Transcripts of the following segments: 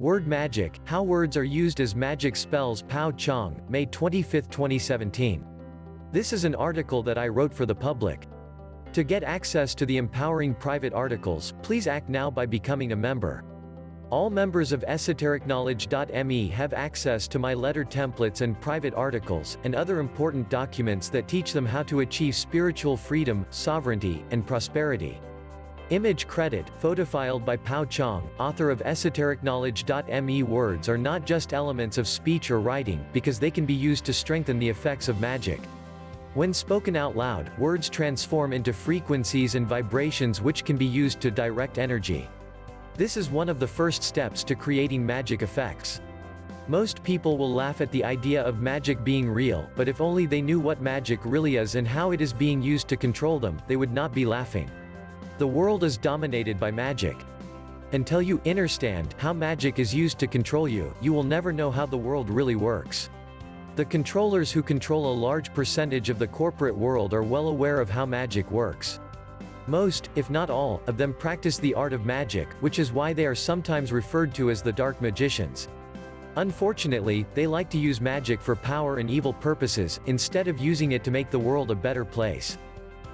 Word magic, how words are used as magic spells. Pao Chang, May 25, 2017. This is an article that I wrote for the public. To get access to the empowering private articles, please act now by becoming a member. All members of esotericknowledge.me have access to my letter templates and private articles, and other important documents that teach them how to achieve spiritual freedom, sovereignty, and prosperity. Image credit, photofiled by Pao Chang, author of esoterickknowledge.me. Words are not just elements of speech or writing, because they can be used to strengthen the effects of magic. When spoken out loud, words transform into frequencies and vibrations which can be used to direct energy. This is one of the first steps to creating magic effects. Most people will laugh at the idea of magic being real, but if only they knew what magic really is and how it is being used to control them, they would not be laughing. The world is dominated by magic. Until you understand how magic is used to control you, you will never know how the world really works. The controllers who control a large percentage of the corporate world are well aware of how magic works. Most, if not all, of them practice the art of magic, which is why they are sometimes referred to as the dark magicians. Unfortunately, they like to use magic for power and evil purposes, instead of using it to make the world a better place.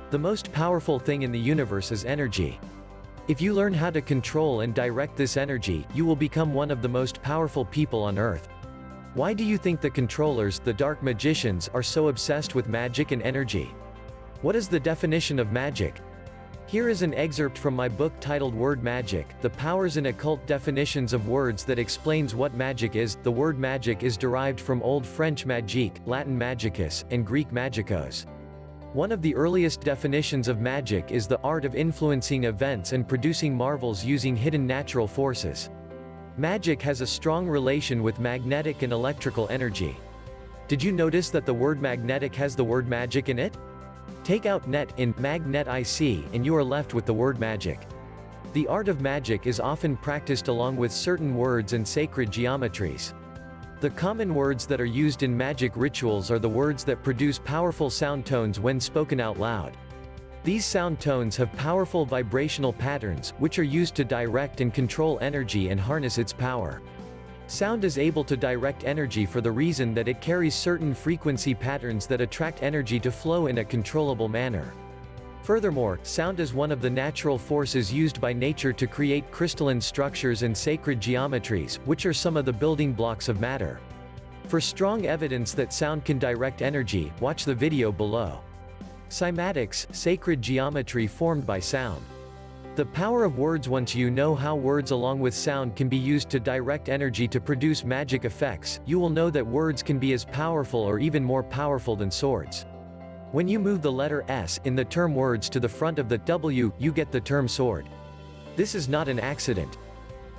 The most powerful thing in the universe is energy. If you learn how to control and direct this energy, you will become one of the most powerful people on earth. Why do you think the controllers, the dark magicians, are so obsessed with magic and energy? What is the definition of magic? Here is an excerpt from my book titled Word Magic, The Powers and Occult Definitions of Words that explains what magic is. The word magic is derived from Old French magique, Latin magicus, and Greek magikos. One of the earliest definitions of magic is the art of influencing events and producing marvels using hidden natural forces. Magic has a strong relation with magnetic and electrical energy. Did you notice that the word magnetic has the word magic in it? Take out net in magnet IC and you are left with the word magic. The art of magic is often practiced along with certain words and sacred geometries. The common words that are used in magic rituals are the words that produce powerful sound tones when spoken out loud. These sound tones have powerful vibrational patterns, which are used to direct and control energy and harness its power. Sound is able to direct energy for the reason that it carries certain frequency patterns that attract energy to flow in a controllable manner. Furthermore, sound is one of the natural forces used by nature to create crystalline structures and sacred geometries, which are some of the building blocks of matter. For strong evidence that sound can direct energy, watch the video below. Cymatics, sacred geometry formed by sound. The power of words. Once you know how words along with sound can be used to direct energy to produce magic effects, you will know that words can be as powerful or even more powerful than swords. When you move the letter S in the term words to the front of the W, you get the term sword. This is not an accident.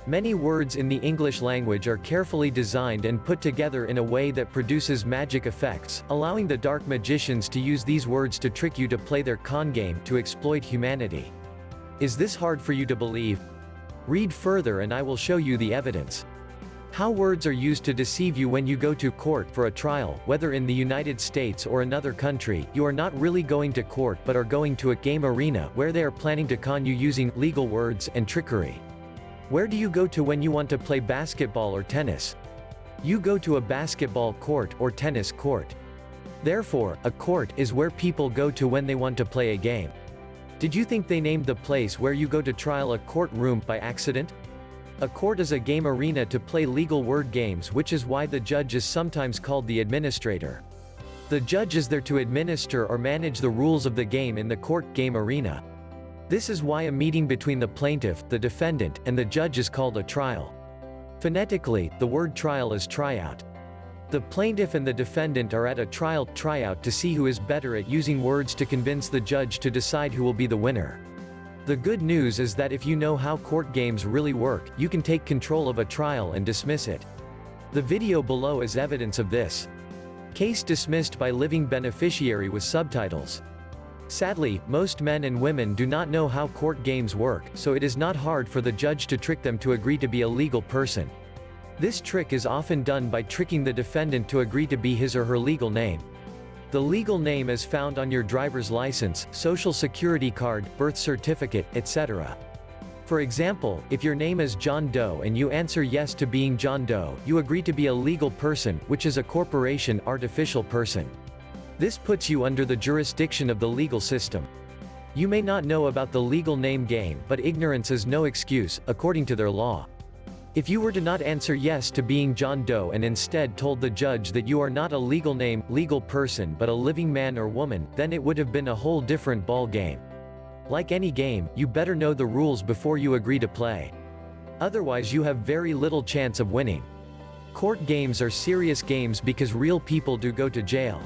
Many words in the English language are carefully designed and put together in a way that produces magic effects, allowing the dark magicians to use these words to trick you to play their con game, to exploit humanity. Is this hard for you to believe? Read further and I will show you the evidence. How words are used to deceive you. When you go to court for a trial, whether in the United States or another country, you are not really going to court but are going to a game arena where they are planning to con you using legal words and trickery. Where do you go to when you want to play basketball or tennis? You go to a basketball court or tennis court. Therefore, a court is where people go to when they want to play a game. Did you think they named the place where you go to trial a courtroom by accident? A court is a game arena to play legal word games, which is why the judge is sometimes called the administrator. The judge is there to administer or manage the rules of the game in the court game arena. This is why a meeting between the plaintiff, the defendant, and the judge is called a trial. Phonetically, the word trial is tryout. The plaintiff and the defendant are at a trial tryout to see who is better at using words to convince the judge to decide who will be the winner. The good news is that if you know how court games really work, you can take control of a trial and dismiss it. The video below is evidence of this. Case dismissed by living beneficiary with subtitles. Sadly, most men and women do not know how court games work, so it is not hard for the judge to trick them to agree to be a legal person. This trick is often done by tricking the defendant to agree to be his or her legal name. The legal name is found on your driver's license, social security card, birth certificate, etc. For example, if your name is John Doe and you answer yes to being John Doe, you agree to be a legal person, which is a corporation, artificial person. This puts you under the jurisdiction of the legal system. You may not know about the legal name game, but ignorance is no excuse, according to their law. If you were to not answer yes to being John Doe and instead told the judge that you are not a legal name, legal person but a living man or woman, then it would have been a whole different ball game. Like any game, you better know the rules before you agree to play. Otherwise you have very little chance of winning. Court games are serious games because real people do go to jail.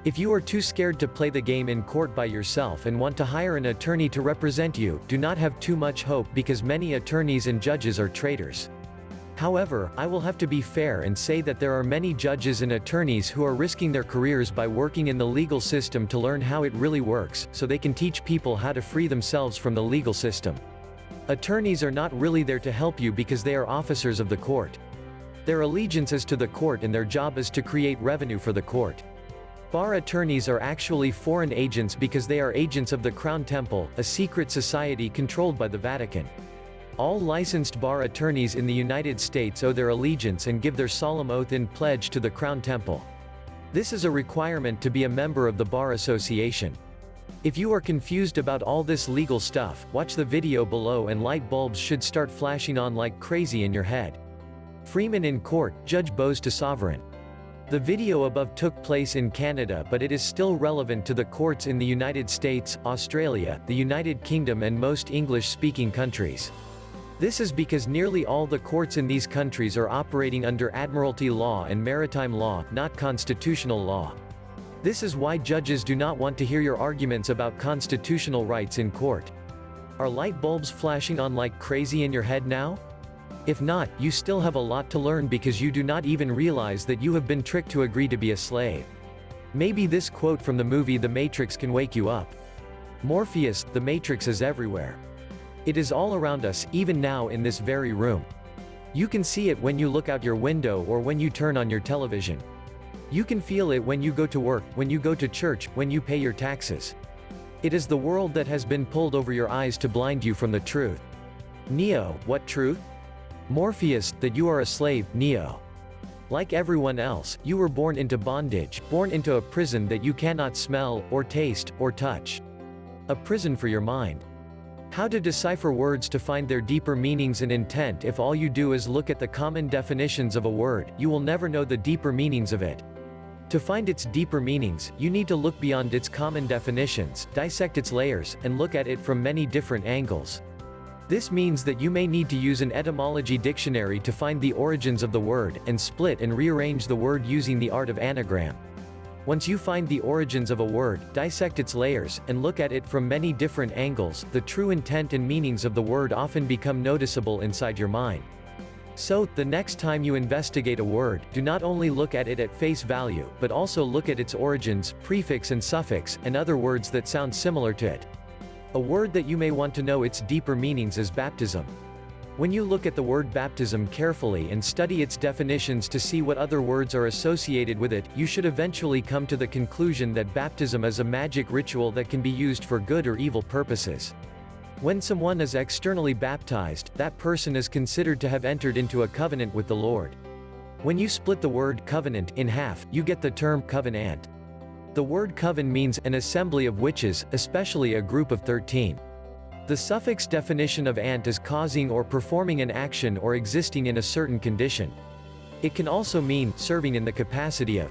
If you are too scared to play the game in court by yourself and want to hire an attorney to represent you, do not have too much hope because many attorneys and judges are traitors. However, I will have to be fair and say that there are many judges and attorneys who are risking their careers by working in the legal system to learn how it really works, so they can teach people how to free themselves from the legal system. Attorneys are not really there to help you because they are officers of the court. Their allegiance is to the court and their job is to create revenue for the court. Bar attorneys are actually foreign agents because they are agents of the Crown Temple, a secret society controlled by the Vatican. All licensed bar attorneys in the United States owe their allegiance and give their solemn oath in pledge to the Crown Temple. This is a requirement to be a member of the Bar Association. If you are confused about all this legal stuff, watch the video below and light bulbs should start flashing on like crazy in your head. Freeman in court, Judge bows to sovereign. The video above took place in Canada, but it is still relevant to the courts in the United States, Australia, the United Kingdom and most English-speaking countries. This is because nearly all the courts in these countries are operating under Admiralty law and maritime law, not constitutional law. This is why judges do not want to hear your arguments about constitutional rights in court. Are light bulbs flashing on like crazy in your head now? If not, you still have a lot to learn because you do not even realize that you have been tricked to agree to be a slave. Maybe this quote from the movie The Matrix can wake you up. Morpheus, the Matrix is everywhere. It is all around us, even now in this very room. You can see it when you look out your window or when you turn on your television. You can feel it when you go to work, when you go to church, when you pay your taxes. It is the world that has been pulled over your eyes to blind you from the truth. Neo, what truth? Morpheus, that you are a slave, Neo. Like everyone else, you were born into bondage, born into a prison that you cannot smell, or taste, or touch. A prison for your mind. How to decipher words to find their deeper meanings and intent? If all you do is look at the common definitions of a word, you will never know the deeper meanings of it. To find its deeper meanings, you need to look beyond its common definitions, dissect its layers, and look at it from many different angles. This means that you may need to use an etymology dictionary to find the origins of the word, and split and rearrange the word using the art of anagram. Once you find the origins of a word, dissect its layers, and look at it from many different angles, the true intent and meanings of the word often become noticeable inside your mind. So, the next time you investigate a word, do not only look at it at face value, but also look at its origins, prefix and suffix, and other words that sound similar to it. A word that you may want to know its deeper meanings is baptism. When you look at the word baptism carefully and study its definitions to see what other words are associated with it, you should eventually come to the conclusion that baptism is a magic ritual that can be used for good or evil purposes. When someone is externally baptized, that person is considered to have entered into a covenant with the Lord. When you split the word covenant in half, you get the term covenant. The word coven means an assembly of witches, especially a group of 13. The suffix definition of ant is causing or performing an action or existing in a certain condition. It can also mean serving in the capacity of.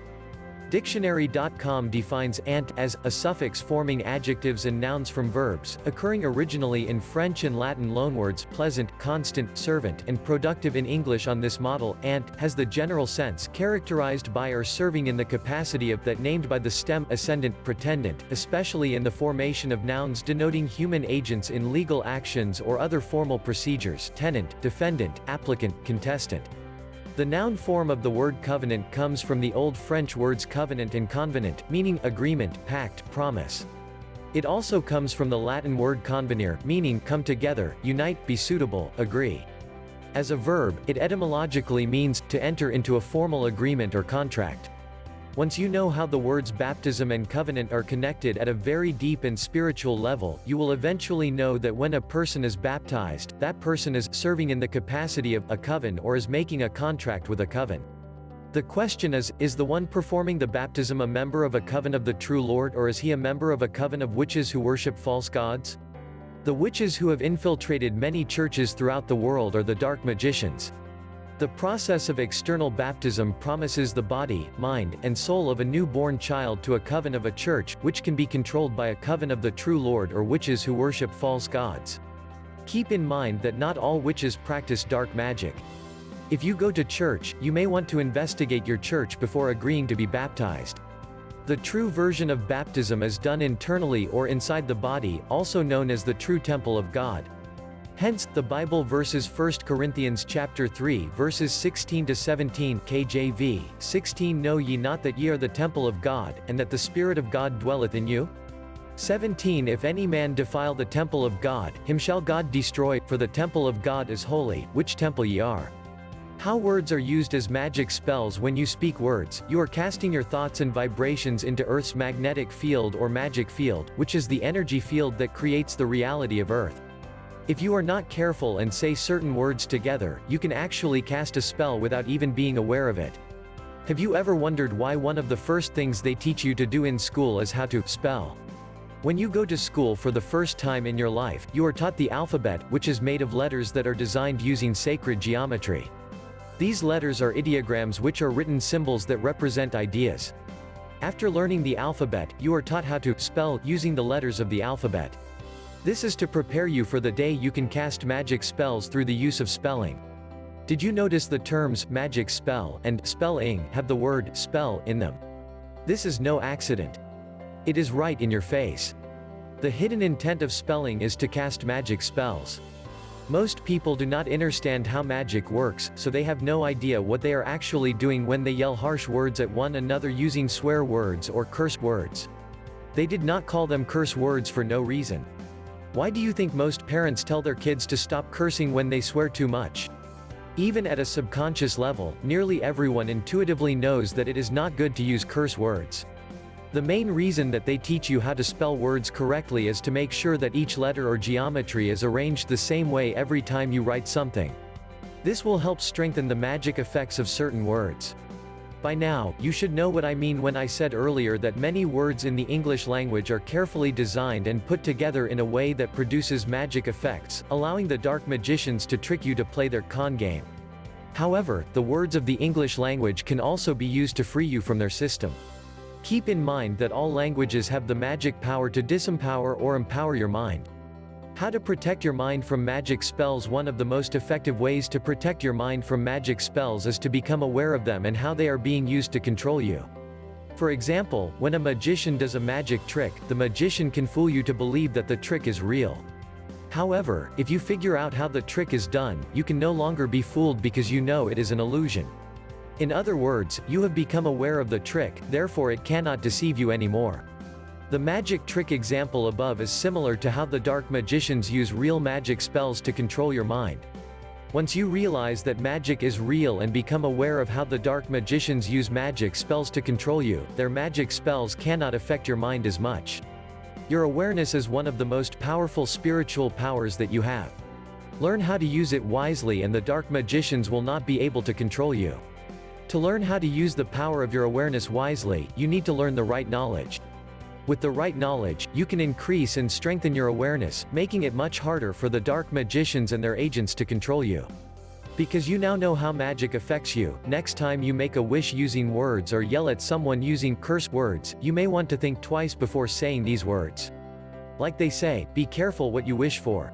Dictionary.com defines ant as a suffix forming adjectives and nouns from verbs, occurring originally in French and Latin loanwords pleasant, constant, servant, and productive in English. On this model, ant has the general sense characterized by or serving in the capacity of that named by the stem ascendant, pretendant, especially in the formation of nouns denoting human agents in legal actions or other formal procedures: tenant, defendant, applicant, contestant. The noun form of the word covenant comes from the Old French words covenant and convenant, meaning agreement, pact, promise. It also comes from the Latin word convenire, meaning come together, unite, be suitable, agree. As a verb, it etymologically means to enter into a formal agreement or contract. Once you know how the words baptism and covenant are connected at a very deep and spiritual level, you will eventually know that when a person is baptized, that person is serving in the capacity of a coven or is making a contract with a coven. The question is the one performing the baptism a member of a coven of the true Lord, or is he a member of a coven of witches who worship false gods? The witches who have infiltrated many churches throughout the world are the dark magicians. The process of external baptism promises the body, mind, and soul of a newborn child to a coven of a church, which can be controlled by a coven of the true Lord or witches who worship false gods. Keep in mind that not all witches practice dark magic. If you go to church, you may want to investigate your church before agreeing to be baptized. The true version of baptism is done internally or inside the body, also known as the true temple of God. Hence, the Bible verses 1 Corinthians chapter 3 verses 16 to 17 KJV, 16 Know ye not that ye are the temple of God, and that the Spirit of God dwelleth in you? 17 If any man defile the temple of God, him shall God destroy, for the temple of God is holy, which temple ye are. How words are used as magic spells. When you speak words, you are casting your thoughts and vibrations into Earth's magnetic field or magic field, which is the energy field that creates the reality of Earth. If you are not careful and say certain words together, you can actually cast a spell without even being aware of it. Have you ever wondered why one of the first things they teach you to do in school is how to spell? When you go to school for the first time in your life, you are taught the alphabet, which is made of letters that are designed using sacred geometry. These letters are ideograms, which are written symbols that represent ideas. After learning the alphabet, you are taught how to spell using the letters of the alphabet. This is to prepare you for the day you can cast magic spells through the use of spelling. Did you notice the terms magic spell and spelling have the word spell in them? This is no accident. It is right in your face. The hidden intent of spelling is to cast magic spells. Most people do not understand how magic works, so they have no idea what they are actually doing when they yell harsh words at one another using swear words or curse words. They did not call them curse words for no reason. Why do you think most parents tell their kids to stop cursing when they swear too much? Even at a subconscious level, nearly everyone intuitively knows that it is not good to use curse words. The main reason that they teach you how to spell words correctly is to make sure that each letter or geometry is arranged the same way every time you write something. This will help strengthen the magic effects of certain words. By now, you should know what I mean when I said earlier that many words in the English language are carefully designed and put together in a way that produces magic effects, allowing the dark magicians to trick you to play their con game. However, the words of the English language can also be used to free you from their system. Keep in mind that all languages have the magic power to disempower or empower your mind. How to protect your mind from magic spells? One of the most effective ways to protect your mind from magic spells is to become aware of them and how they are being used to control you. For example, when a magician does a magic trick, the magician can fool you to believe that the trick is real. However, if you figure out how the trick is done, you can no longer be fooled because you know it is an illusion. In other words, you have become aware of the trick, therefore it cannot deceive you anymore. The magic trick example above is similar to how the dark magicians use real magic spells to control your mind. Once you realize that magic is real and become aware of how the dark magicians use magic spells to control you, their magic spells cannot affect your mind as much. Your awareness is one of the most powerful spiritual powers that you have. Learn how to use it wisely and the dark magicians will not be able to control you. To learn how to use the power of your awareness wisely, you need to learn the right knowledge. With the right knowledge, you can increase and strengthen your awareness, making it much harder for the dark magicians and their agents to control you. Because you now know how magic affects you, next time you make a wish using words or yell at someone using curse words, you may want to think twice before saying these words. Like they say, be careful what you wish for.